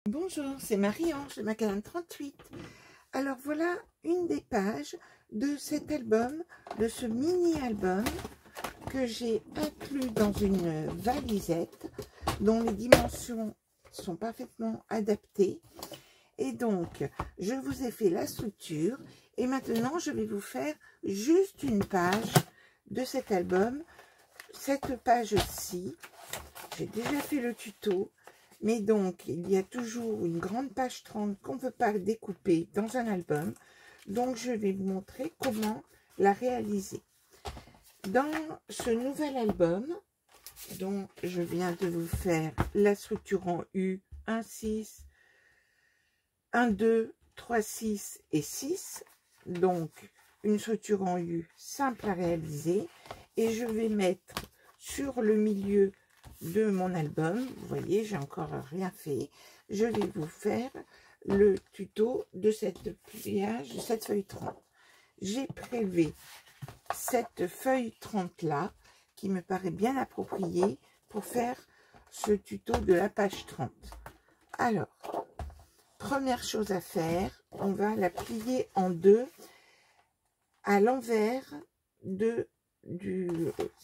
Bonjour, c'est Marie-Ange de Macadam 38. Alors voilà une des pages de cet album, de ce mini-album que j'ai inclus dans une valisette dont les dimensions sont parfaitement adaptées. Et donc, je vous ai fait la structure et maintenant je vais vous faire juste une page de cet album. Cette page-ci, j'ai déjà fait le tuto. Mais donc, il y a toujours une grande page 30 qu'on ne peut pas découper dans un album. Donc, je vais vous montrer comment la réaliser. Dans ce nouvel album, dont je viens de vous faire la structure en U, 1, 6, 1, 2, 3, 6 et 6. Donc, une structure en U simple à réaliser. Et je vais mettre sur le milieu de mon album, vous voyez, j'ai encore rien fait. Je vais vous faire le tuto de cette pliage, de cette feuille 30. J'ai prélevé cette feuille 30 là, qui me paraît bien appropriée pour faire ce tuto de la page 30. Alors, première chose à faire, on va la plier en deux à l'envers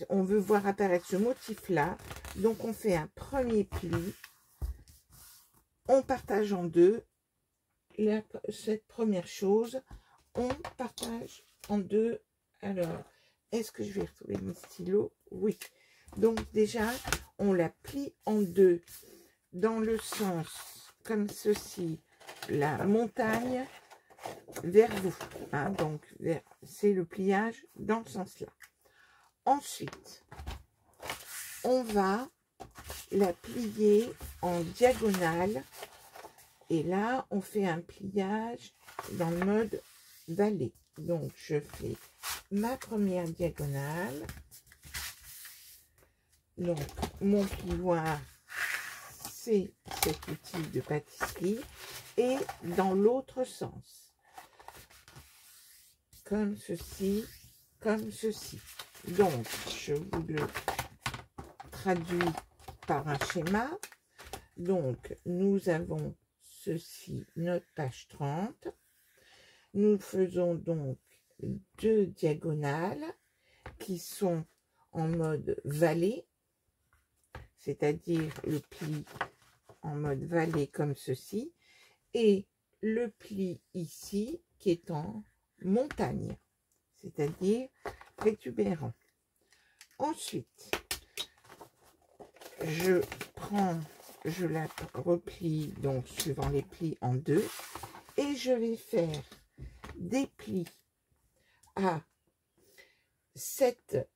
on veut voir apparaître ce motif là, donc on fait un premier pli, on partage en deux cette première chose, on partage en deux. Alors, est-ce que je vais retrouver mon stylo? Oui. Donc déjà, on la plie en deux dans le sens comme ceci, la montagne vers vous, hein, donc c'est le pliage dans ce sens là. Ensuite, on va la plier en diagonale. Et là, on fait un pliage dans le mode vallée. Donc, je fais ma première diagonale. Donc, mon plioir, c'est cet outil de pâtisserie. Et dans l'autre sens. Comme ceci, comme ceci. Donc, je vous le traduis par un schéma. Donc, nous avons ceci, notre page 30. Nous faisons donc deux diagonales qui sont en mode vallée, c'est-à-dire le pli en mode vallée comme ceci, et le pli ici qui est en montagne, c'est-à-dire rétubérant. Ensuite, je la replie, donc suivant les plis en deux, et je vais faire des plis à 7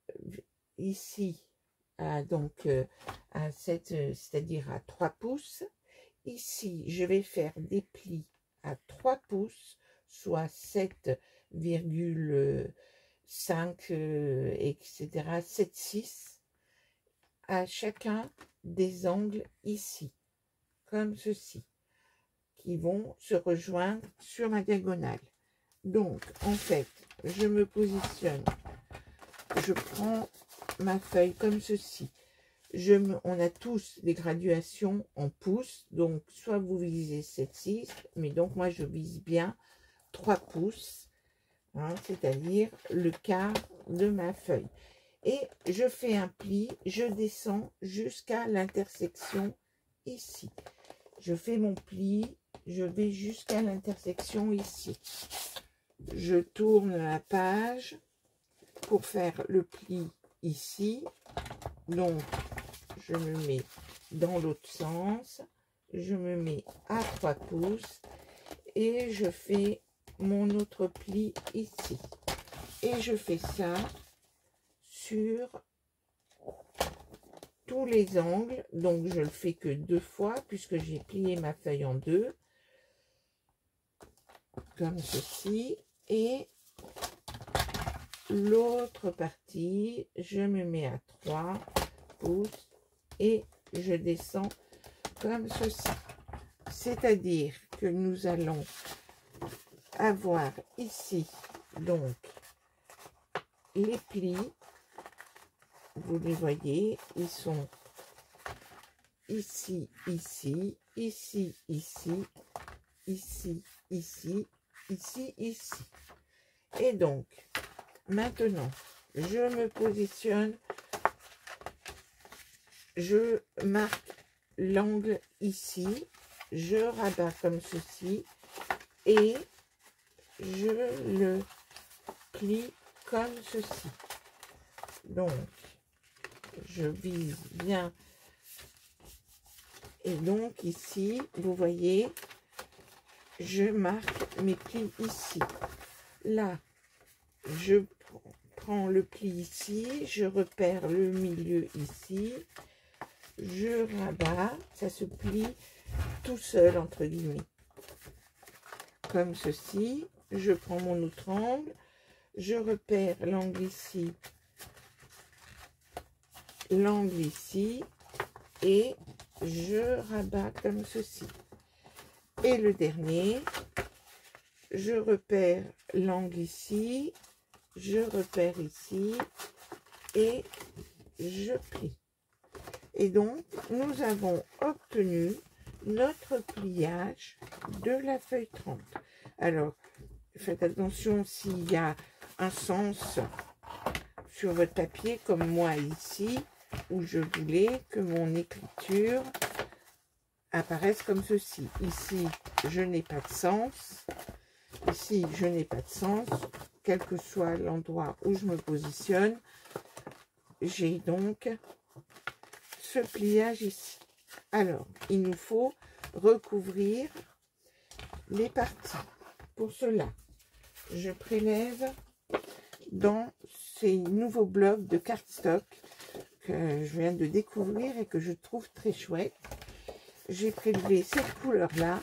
ici, donc à 7, c'est-à-dire à 3 pouces. Ici, je vais faire des plis à 3 pouces, soit 7,5, etc., 7,6 à chacun des angles ici, comme ceci, qui vont se rejoindre sur ma diagonale. Donc, en fait, je me positionne, je prends ma feuille comme ceci. On a tous des graduations en pouces, donc soit vous visez 7,6, mais donc moi je vise bien 3 pouces, hein, c'est-à-dire le quart de ma feuille. Et je fais un pli, je descends jusqu'à l'intersection ici. Je fais mon pli, je vais jusqu'à l'intersection ici. Je tourne la page pour faire le pli ici. Donc, je me mets dans l'autre sens. Je me mets à 3 pouces et je fais mon autre pli ici. Et je fais ça sur tous les angles, donc je le fais que 2 fois puisque j'ai plié ma feuille en deux, comme ceci, et l'autre partie, je me mets à 3 pouces et je descends comme ceci. C'est-à-dire que nous allons avoir ici, donc, les plis. Vous les voyez, ils sont ici, ici, ici, ici, ici, ici, ici, ici. Et donc, maintenant, je me positionne, je marque l'angle ici, je rabats comme ceci et je le plie comme ceci. Donc, je vise bien. Et donc, ici, vous voyez, je marque mes plis ici. Là, je prends le pli ici, je repère le milieu ici, je rabats, ça se plie tout seul, entre guillemets. Comme ceci, je prends mon autre angle, je repère l'angle ici, et je rabats comme ceci. Et le dernier, je repère l'angle ici, je repère ici et je plie. Et donc, nous avons obtenu notre pliage de la feuille 30. Alors, faites attention s'il y a un sens sur votre papier, comme moi ici, où je voulais que mon écriture apparaisse comme ceci. Ici, je n'ai pas de sens. Ici, je n'ai pas de sens. Quel que soit l'endroit où je me positionne, j'ai donc ce pliage ici. Alors, il nous faut recouvrir les parties. Pour cela, je prélève dans ces nouveaux blocs de cardstock que je viens de découvrir et que je trouve très chouette. J'ai prélevé cette couleur-là,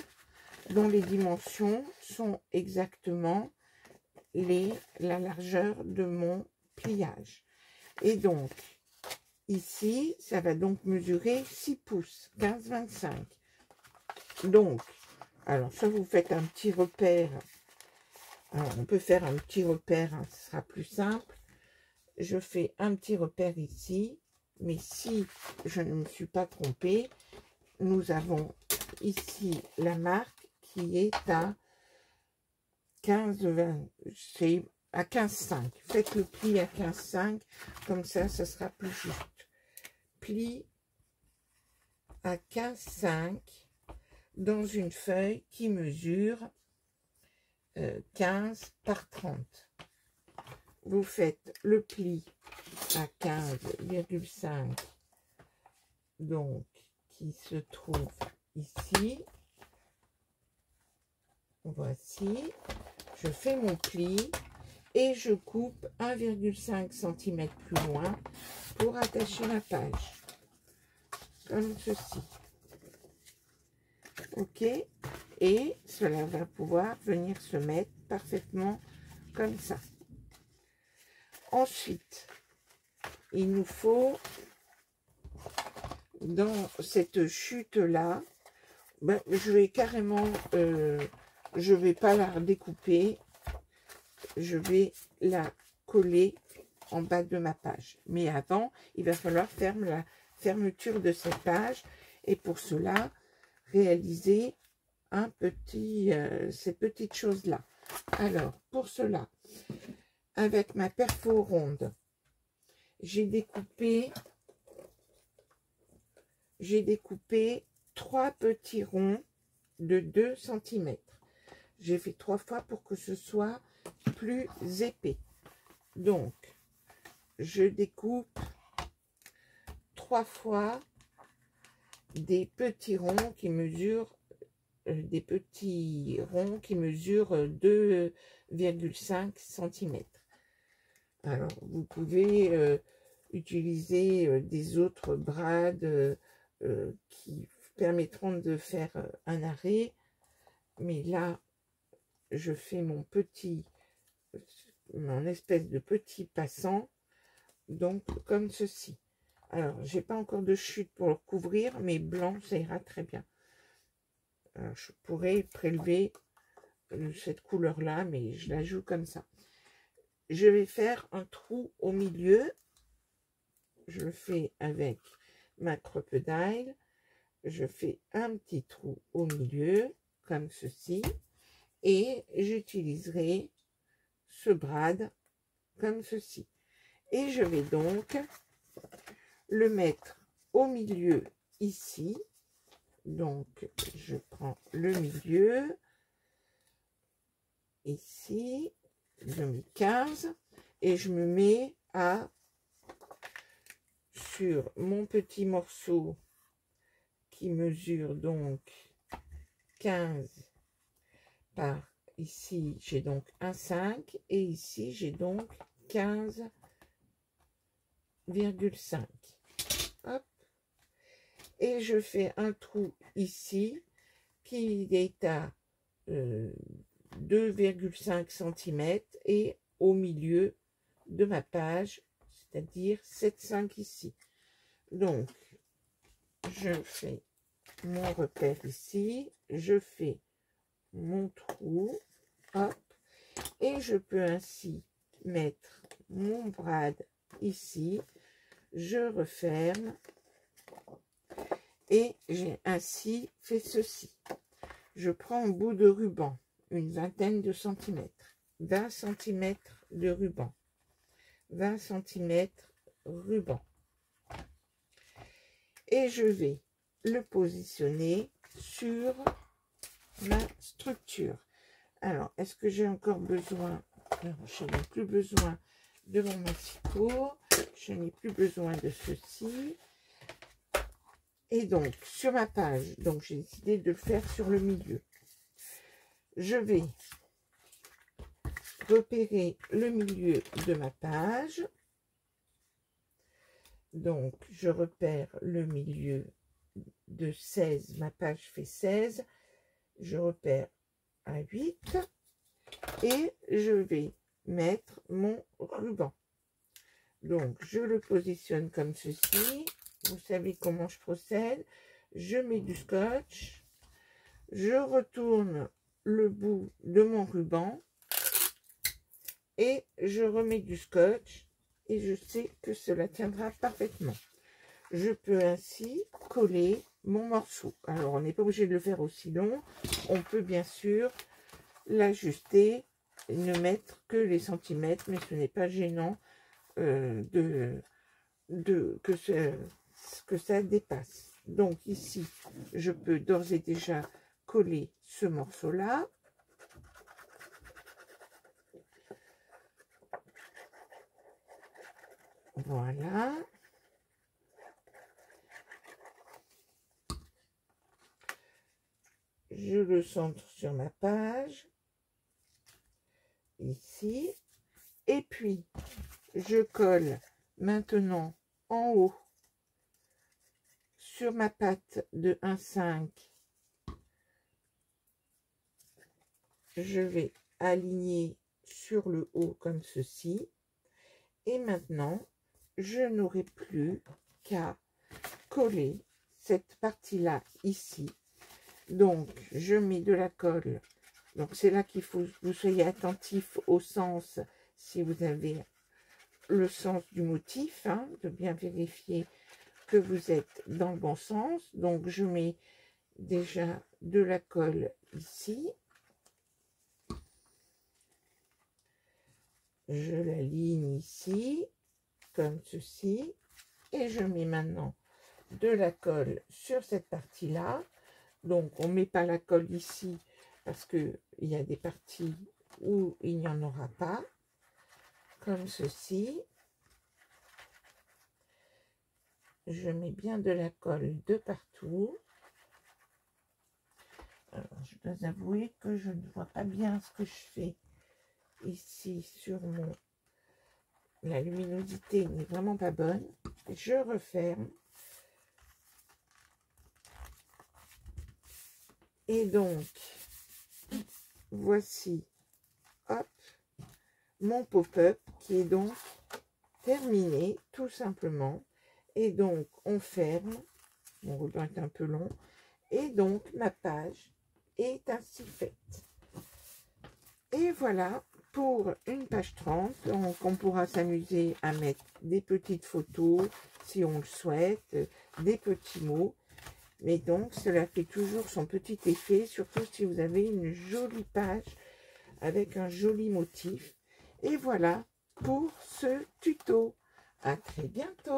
dont les dimensions sont exactement la largeur de mon pliage. Et donc, ici, ça va donc mesurer 6 pouces, 15-25. Donc, alors, soit vous faites un petit repère. Alors, on peut faire un petit repère, hein, ce sera plus simple. Je fais un petit repère ici. Mais si je ne me suis pas trompée, nous avons ici la marque qui est à 15-20. C'est à 15,5. Faites le pli à 15,5. Comme ça, ce sera plus juste. Pli à 15,5 dans une feuille qui mesure 15 par 30. Vous faites le pli à 15,5, donc qui se trouve ici. Voici, je fais mon pli et je coupe 1,5 cm plus loin pour attacher la page, comme ceci. Ok, et cela va pouvoir venir se mettre parfaitement comme ça. Ensuite, il nous faut, dans cette chute-là, ben, je vais carrément, je vais pas la découper, je vais la coller en bas de ma page. Mais avant, il va falloir faire la fermeture de cette page, et pour cela, réaliser un petit, ces petites choses-là. Alors, pour cela, avec ma perfo ronde, j'ai découpé 3 petits ronds de 2 cm. J'ai fait 3 fois pour que ce soit plus épais. Donc, je découpe 3 fois des petits ronds qui mesurent 2,5 cm. Alors, vous pouvez utiliser des autres brades qui permettront de faire un arrêt. Mais là, je fais mon espèce de petit passant, donc comme ceci. Alors, j'ai pas encore de chute pour le couvrir, mais blanc, ça ira très bien. Alors, je pourrais prélever cette couleur-là, mais je la joue comme ça. Je vais faire un trou au milieu. Je le fais avec ma crocodile. je fais un petit trou au milieu, comme ceci, et j'utiliserai ce brad comme ceci. Et je vais donc le mettre au milieu ici. Donc, je prends le milieu, ici, je mets 15, et je me mets sur mon petit morceau qui mesure donc 15 par, ici j'ai donc un 5, et ici j'ai donc 15,5. Hop. Et je fais un trou ici qui est à 2,5 cm et au milieu de ma page, c'est-à-dire 7,5 ici. Donc, je fais mon repère ici, je fais mon trou, hop, et je peux ainsi mettre mon brad ici, je referme, et j'ai ainsi fait ceci. Je prends un bout de ruban, une vingtaine de centimètres, 20 cm de ruban, 20 cm ruban, et je vais le positionner sur ma structure. Alors, est-ce que j'ai encore besoin? Je n'ai plus besoin de mon massicot, je n'ai plus besoin de ceci. Et donc, sur ma page, donc j'ai décidé de le faire sur le milieu. Je vais repérer le milieu de ma page. Donc, je repère le milieu de 16. Ma page fait 16. Je repère à 8. Et je vais mettre mon ruban. Donc, je le positionne comme ceci. Vous savez comment je procède. Je mets du scotch. Je retourne le bout de mon ruban. Et je remets du scotch. Et je sais que cela tiendra parfaitement. Je peux ainsi coller mon morceau. Alors, on n'est pas obligé de le faire aussi long. On peut bien sûr l'ajuster et ne mettre que les centimètres, mais ce n'est pas gênant que ça dépasse. Donc ici, je peux d'ores et déjà coller ce morceau-là. Voilà. Je le centre sur ma page. Ici. Et puis, je colle maintenant en haut sur ma patte de 1,5. Je vais aligner sur le haut comme ceci. Et maintenant, je n'aurai plus qu'à coller cette partie-là ici. Donc, je mets de la colle. Donc, c'est là qu'il faut que vous soyez attentif au sens, si vous avez le sens du motif, hein, de bien vérifier que vous êtes dans le bon sens. Donc, je mets déjà de la colle ici. Je l'aligne ici, comme ceci. Et je mets maintenant de la colle sur cette partie-là. Donc, on ne met pas la colle ici parce qu'il y a des parties où il n'y en aura pas. Comme ceci. Je mets bien de la colle de partout. Alors, je dois avouer que je ne vois pas bien ce que je fais ici sur mon... La luminosité n'est vraiment pas bonne. Je referme. Et donc, voici, hop, mon pop-up qui est donc terminé, tout simplement. Et donc, on ferme. Mon ruban est un peu long. Et donc, ma page est ainsi faite. Et voilà pour une page 30. Donc, on pourra s'amuser à mettre des petites photos, si on le souhaite, des petits mots. Mais donc, cela fait toujours son petit effet, surtout si vous avez une jolie page avec un joli motif. Et voilà pour ce tuto. À très bientôt.